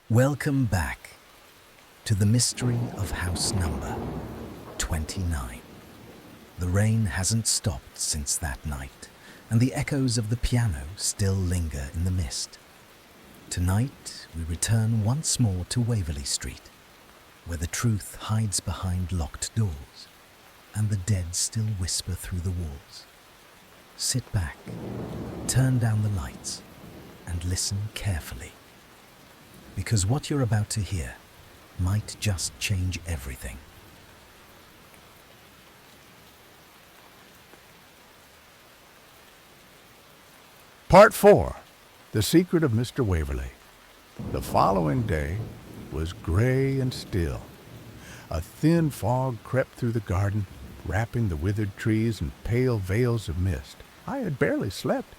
Welcome back to the mystery of house number 29. The rain hasn't stopped since that night, and the echoes of the piano still linger in the mist. Tonight, we return once more to Waverley Street, where the truth hides behind locked doors, and the dead still whisper through the walls. Sit back, turn down the lights, and listen carefully. Because what you're about to hear might just change everything. Part 4. The Secret of Mr. Waverley. The following day was gray and still. A thin fog crept through the garden, wrapping the withered trees in pale veils of mist. I had barely slept.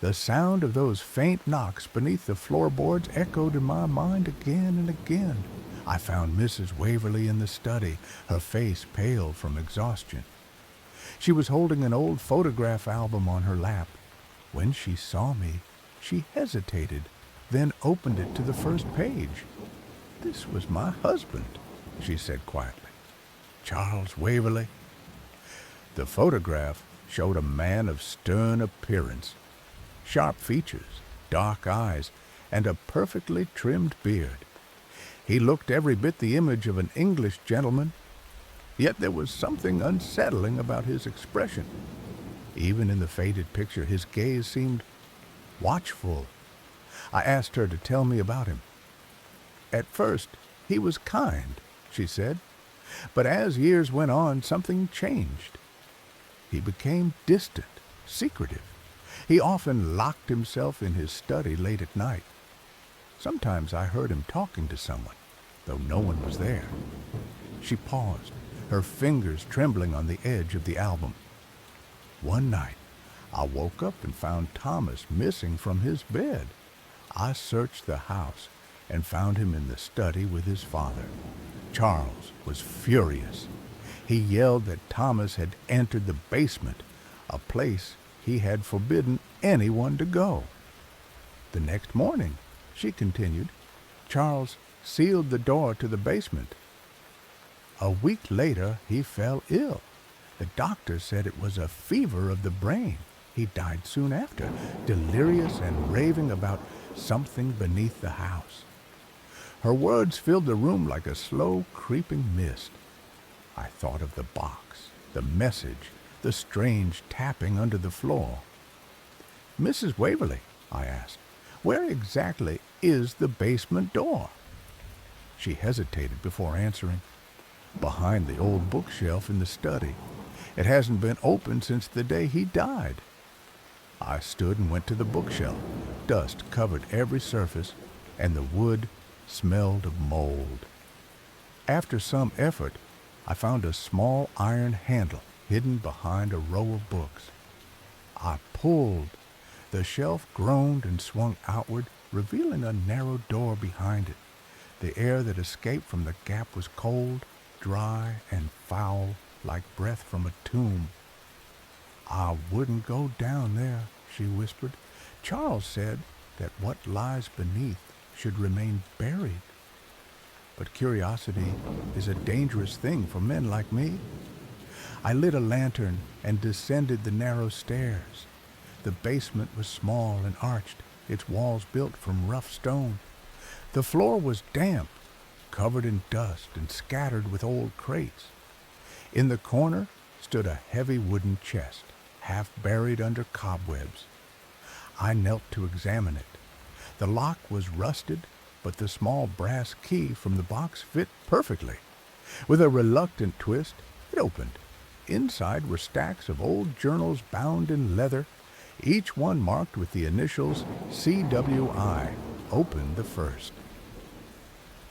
The sound of those faint knocks beneath the floorboards echoed in my mind again and again. I found Mrs. Waverley in the study, her face pale from exhaustion. She was holding an old photograph album on her lap. When she saw me, she hesitated, then opened it to the first page. "This was my husband," she said quietly. "Charles Waverley." The photograph showed a man of stern appearance, sharp features, dark eyes, and a perfectly trimmed beard. He looked every bit the image of an English gentleman, yet there was something unsettling about his expression. Even in the faded picture, his gaze seemed watchful. I asked her to tell me about him. "At first, he was kind," she said, "but as years went on, something changed. He became distant, secretive. He often locked himself in his study late at night. Sometimes I heard him talking to someone, though no one was there." She paused, her fingers trembling on the edge of the album. "One night, I woke up and found Thomas missing from his bed. I searched the house and found him in the study with his father. Charles was furious. He yelled that Thomas had entered the basement, a place he had forbidden anyone to go. The next morning," she continued, "Charles sealed the door to the basement. A week later, he fell ill. The doctor said it was a fever of the brain. He died soon after, delirious and raving about something beneath the house." Her words filled the room like a slow, creeping mist. I thought of the box, the message, the strange tapping under the floor. "Mrs. Waverley," I asked, "where exactly is the basement door?" She hesitated before answering. "Behind the old bookshelf in the study. It hasn't been opened since the day he died." I stood and went to the bookshelf. Dust covered every surface, and the wood smelled of mold. After some effort, I found a small iron handle hidden behind a row of books. I pulled. The shelf groaned and swung outward, revealing a narrow door behind it. The air that escaped from the gap was cold, dry, and foul, like breath from a tomb. "I wouldn't go down there," she whispered. "Charles said that what lies beneath should remain buried. But curiosity is a dangerous thing for men like me." I lit a lantern and descended the narrow stairs. The basement was small and arched, its walls built from rough stone. The floor was damp, covered in dust and scattered with old crates. In the corner stood a heavy wooden chest, half buried under cobwebs. I knelt to examine it. The lock was rusted, but the small brass key from the box fit perfectly. With a reluctant twist, it opened. Inside were stacks of old journals bound in leather, each one marked with the initials CWI. Open the first.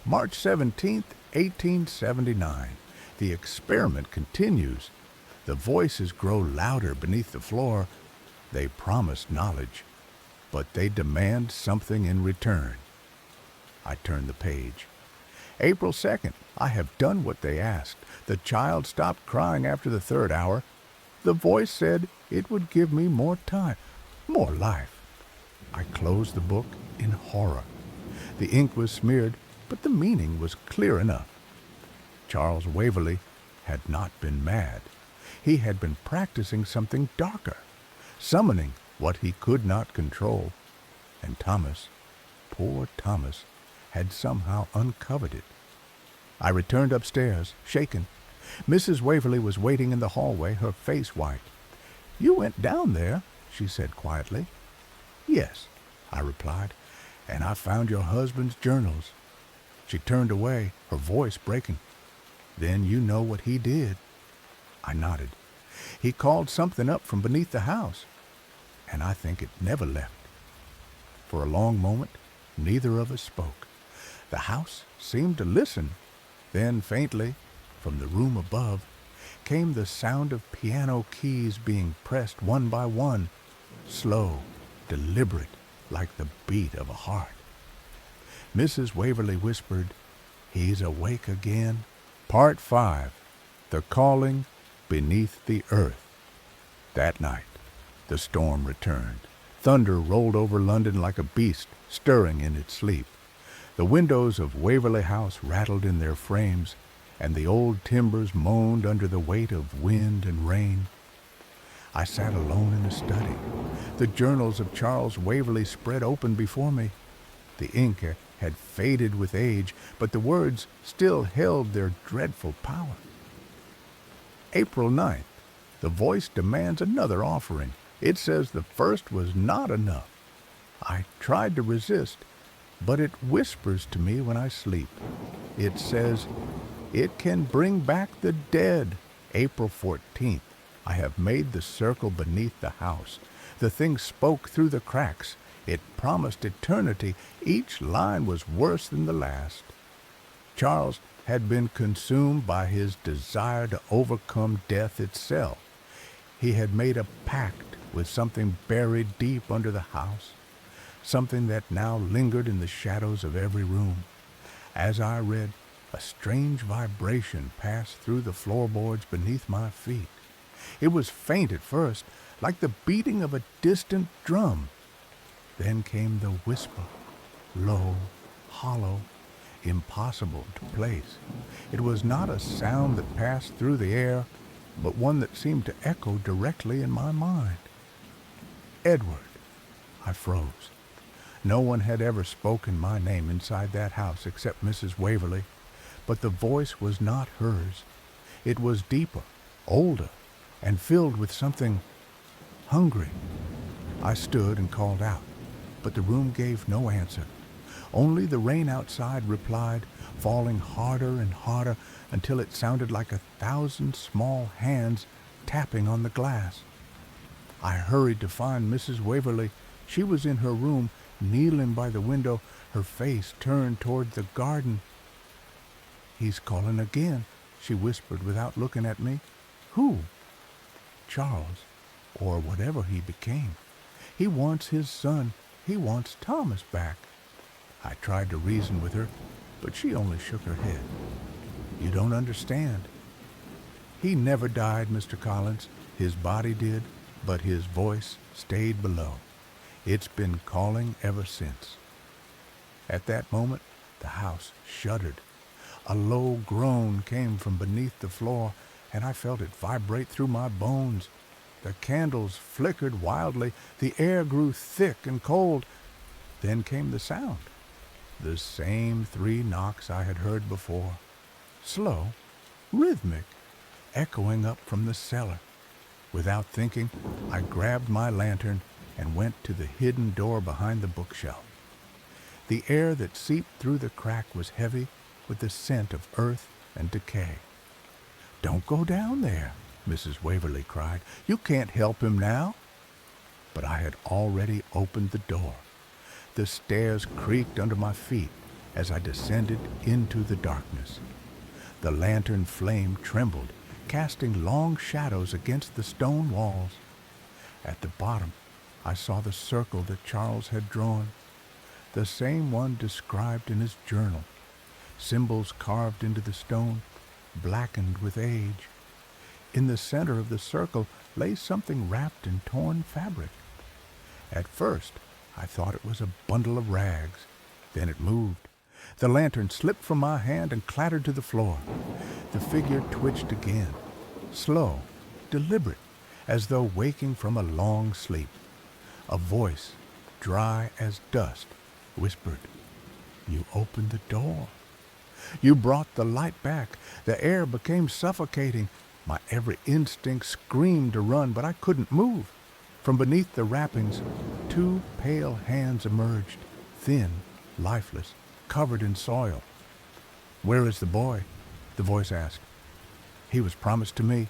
March 17th, 1879. The experiment continues. The voices grow louder beneath the floor. They promise knowledge, but they demand something in return. I turn the page. April 2nd. I have done what they asked. The child stopped crying after the third hour. The voice said it would give me more time, more life. I closed the book in horror. The ink was smeared, but the meaning was clear enough. Charles Waverley had not been mad. He had been practicing something darker, summoning what he could not control. And Thomas, poor Thomas, had somehow uncovered it. I returned upstairs, shaken. Mrs. Waverley was waiting in the hallway, her face white. "You went down there," she said quietly. "Yes," I replied, "and I found your husband's journals." She turned away, her voice breaking. "Then you know what he did?" I nodded. "He called something up from beneath the house, and I think it never left." For a long moment, neither of us spoke. The house seemed to listen. Then, faintly, from the room above, came the sound of piano keys being pressed one by one, slow, deliberate, like the beat of a heart. Mrs. Waverley whispered, "He's awake again." Part 5. The Calling Beneath the Earth. That night, the storm returned. Thunder rolled over London like a beast stirring in its sleep. The windows of Waverley House rattled in their frames, and the old timbers moaned under the weight of wind and rain. I sat alone in the study. The journals of Charles Waverley spread open before me. The ink had faded with age, but the words still held their dreadful power. April 9th. The voice demands another offering. It says the first was not enough. I tried to resist, but it whispers to me when I sleep. It says, "It can bring back the dead." April 14th. I have made the circle beneath the house. The thing spoke through the cracks. It promised eternity. Each line was worse than the last. Charles had been consumed by his desire to overcome death itself. He had made a pact with something buried deep under the house, something that now lingered in the shadows of every room. As I read, a strange vibration passed through the floorboards beneath my feet. It was faint at first, like the beating of a distant drum. Then came the whisper, low, hollow, impossible to place. It was not a sound that passed through the air, but one that seemed to echo directly in my mind. "Edward." I froze. No one had ever spoken my name inside that house except Mrs. Waverley, but the voice was not hers. It was deeper, older, and filled with something hungry. I stood and called out, but the room gave no answer. Only the rain outside replied, falling harder and harder until it sounded like 1,000 small hands tapping on the glass. I hurried to find Mrs. Waverley. She was in her room, kneeling by the window, her face turned toward the garden. "He's calling again," she whispered without looking at me. "Who?" "Charles, or whatever he became. He wants his son. He wants Thomas back." I tried to reason with her, but she only shook her head. "You don't understand. He never died, Mr. Collins. His body did, but his voice stayed below. It's been calling ever since." At that moment, the house shuddered. A low groan came from beneath the floor, and I felt it vibrate through my bones. The candles flickered wildly. The air grew thick and cold. Then came the sound. The same 3 knocks I had heard before. Slow, rhythmic, echoing up from the cellar. Without thinking, I grabbed my lantern and went to the hidden door behind the bookshelf. The air that seeped through the crack was heavy with the scent of earth and decay. "Don't go down there," Mrs. Waverley cried. "You can't help him now." But I had already opened the door. The stairs creaked under my feet as I descended into the darkness. The lantern flame trembled, casting long shadows against the stone walls. At the bottom, I saw the circle that Charles had drawn, the same one described in his journal, symbols carved into the stone, blackened with age. In the center of the circle lay something wrapped in torn fabric. At first, I thought it was a bundle of rags, Then it moved. The lantern slipped from my hand and clattered to the floor. The figure twitched again, slow, deliberate, as though waking from a long sleep. A voice, dry as dust, whispered, "You opened the door. You brought the light back." The air became suffocating. My every instinct screamed to run, but I couldn't move. From beneath the wrappings, two pale hands emerged, thin, lifeless, covered in soil. "Where is the boy?" the voice asked. "He was promised to me."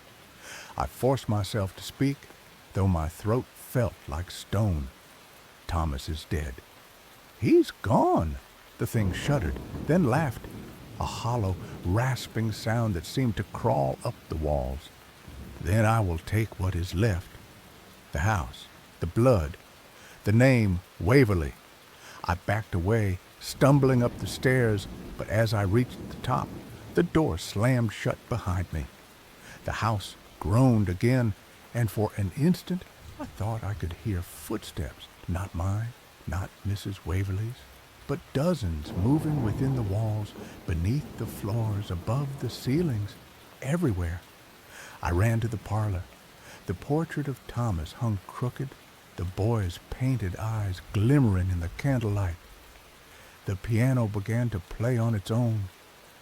I forced myself to speak, though my throat felt like stone. "Thomas is dead." "He's gone." The thing shuddered, then laughed, a hollow, rasping sound that seemed to crawl up the walls. "Then I will take what is left. The house, the blood, the name Waverly." I backed away, stumbling up the stairs, but as I reached the top, the door slammed shut behind me. The house groaned again, and for an instant I thought I could hear footsteps, not mine, not Mrs. Waverly's, but dozens moving within the walls, beneath the floors, above the ceilings, everywhere. I ran to the parlor. The portrait of Thomas hung crooked, the boy's painted eyes glimmering in the candlelight. The piano began to play on its own,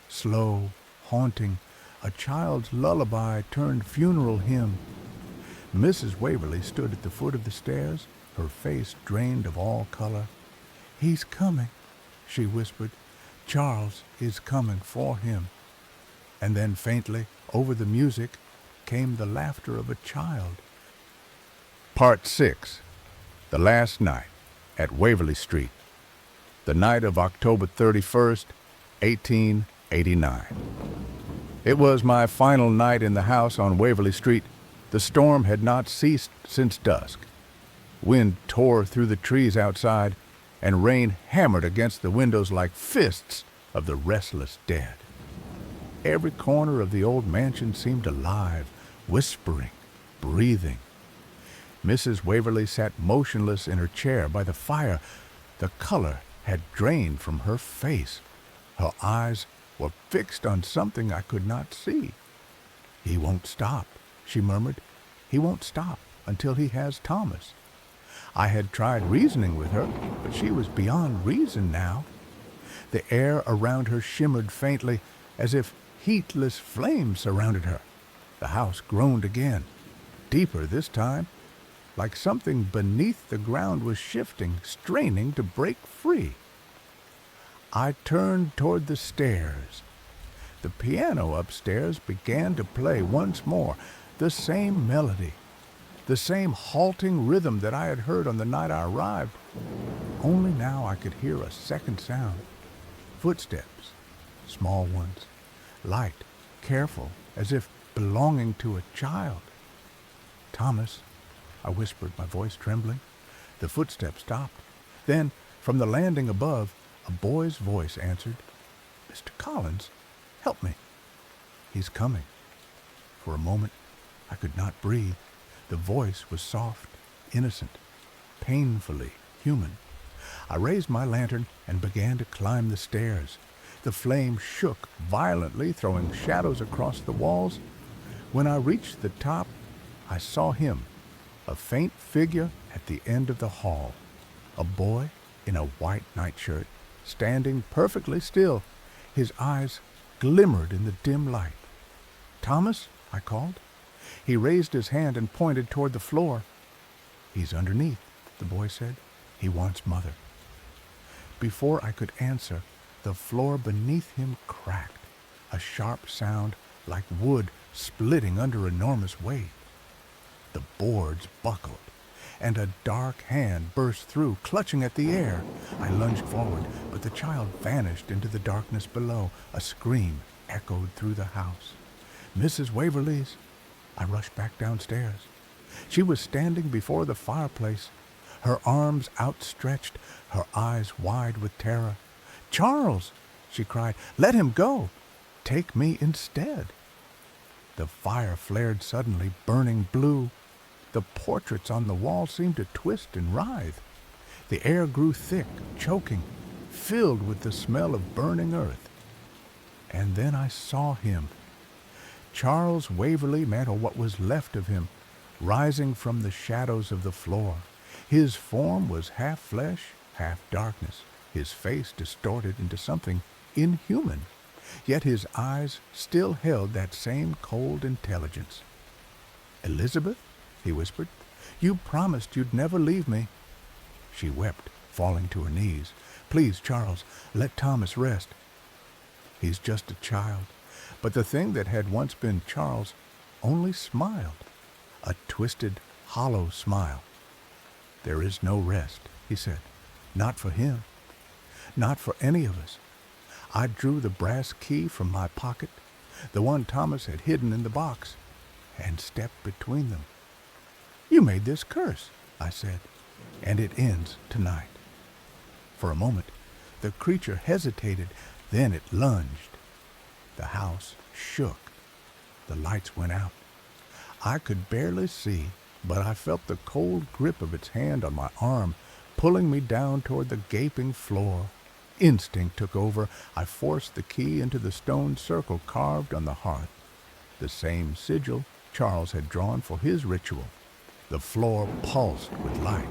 slow, haunting, a child's lullaby turned funeral hymn. Mrs. Waverly stood at the foot of the stairs, her face drained of all color. "He's coming," she whispered. "Charles is coming for him." And then faintly, over the music, came the laughter of a child. Part 6. The Last Night at Waverly Street. The night of October 31st, 1889. It was my final night in the house on Waverly Street. The storm had not ceased since dusk. Wind tore through the trees outside, and rain hammered against the windows like fists of the restless dead. Every corner of the old mansion seemed alive, whispering, breathing. Mrs. Waverly sat motionless in her chair by the fire. The color had drained from her face. Her eyes were fixed on something I could not see. "He won't stop," she murmured. "He won't stop until he has Thomas." I had tried reasoning with her, but she was beyond reason now. The air around her shimmered faintly, as if heatless flames surrounded her. The house groaned again, deeper this time, like something beneath the ground was shifting, straining to break free. I turned toward the stairs. The piano upstairs began to play once more, the same melody, the same halting rhythm that I had heard on the night I arrived. Only now I could hear a second sound. Footsteps, small ones, light, careful, as if belonging to a child. "Thomas," I whispered, my voice trembling. The footsteps stopped. Then, from the landing above, a boy's voice answered, "Mr. Collins, help me." "He's coming." For a moment, I could not breathe. The voice was soft, innocent, painfully human. I raised my lantern and began to climb the stairs. The flame shook violently, throwing shadows across the walls. When I reached the top, I saw him, a faint figure at the end of the hall, a boy in a white nightshirt, standing perfectly still. His eyes glimmered in the dim light. "Thomas," I called. He raised his hand and pointed toward the floor. "He's underneath," the boy said. "He wants Mother." Before I could answer, the floor beneath him cracked, a sharp sound like wood splitting under enormous weight. The boards buckled, and a dark hand burst through, clutching at the air. I lunged forward, but the child vanished into the darkness below. A scream echoed through the house. "Mrs. Waverly's!" I rushed back downstairs. She was standing before the fireplace, her arms outstretched, her eyes wide with terror. "Charles!" she cried. "Let him go! Take me instead!" The fire flared suddenly, burning blue. The portraits on the wall seemed to twist and writhe. The air grew thick, choking. filled with the smell of burning earth. And then I saw him, Charles Waverley, man, or what was left of him, rising from the shadows of the floor. His form was half flesh, half darkness, his face distorted into something inhuman, yet his eyes still held that same cold intelligence. "Elizabeth," he whispered, "you promised you'd never leave me." She wept, falling to her knees. "Please, Charles, let Thomas rest." "He's just a child." But the thing that had once been Charles only smiled, a twisted, hollow smile. "There is no rest," he said. "Not for him. Not for any of us." I drew the brass key from my pocket, the one Thomas had hidden in the box, and stepped between them. "You made this curse," I said, "and it ends tonight." For a moment, the creature hesitated, then it lunged. The house shook. The lights went out. I could barely see, but I felt the cold grip of its hand on my arm, pulling me down toward the gaping floor. Instinct took over. I forced the key into the stone circle carved on the hearth, the same sigil Charles had drawn for his ritual. The floor pulsed with light.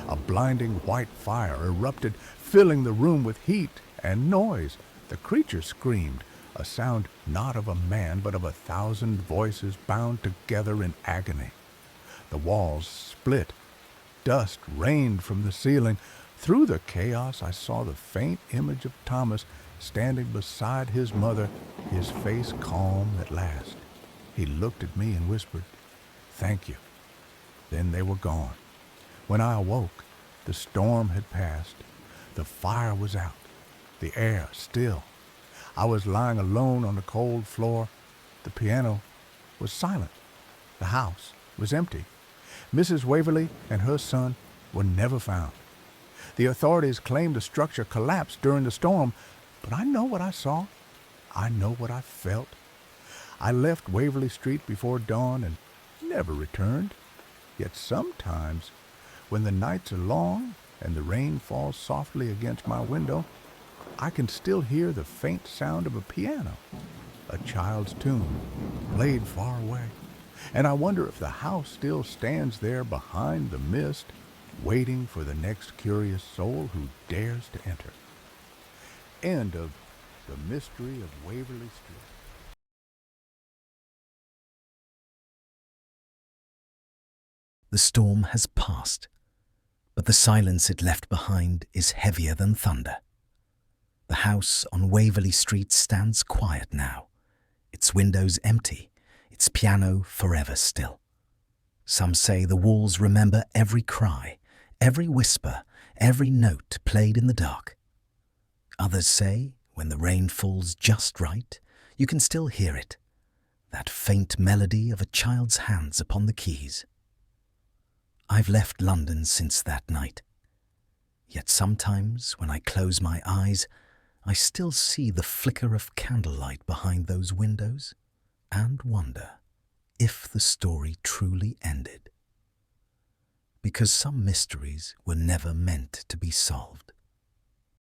A blinding white fire erupted, filling the room with heat and noise. The creature screamed, a sound not of a man but of 1,000 voices bound together in agony. The walls split. Dust rained from the ceiling. Through the chaos, I saw the faint image of Thomas standing beside his mother, his face calm at last. He looked at me and whispered, "Thank you." Then they were gone. When I awoke, the storm had passed. The fire was out, the air still. I was lying alone on the cold floor. The piano was silent. The house was empty. Mrs. Waverley and her son were never found. The authorities claimed the structure collapsed during the storm, but I know what I saw. I know what I felt. I left Waverly Street before dawn and never returned. Yet sometimes, when the nights are long and the rain falls softly against my window, I can still hear the faint sound of a piano, a child's tune, played far away. And I wonder if the house still stands there behind the mist, waiting for the next curious soul who dares to enter. End of The Mystery of Waverly Street. The storm has passed, but the silence it left behind is heavier than thunder. The house on Waverly Street stands quiet now, its windows empty, its piano forever still. Some say the walls remember every cry, every whisper, every note played in the dark. Others say, when the rain falls just right, you can still hear it, that faint melody of a child's hands upon the keys. I've left London since that night. Yet sometimes, when I close my eyes, I still see the flicker of candlelight behind those windows and wonder if the story truly ended. Because some mysteries were never meant to be solved.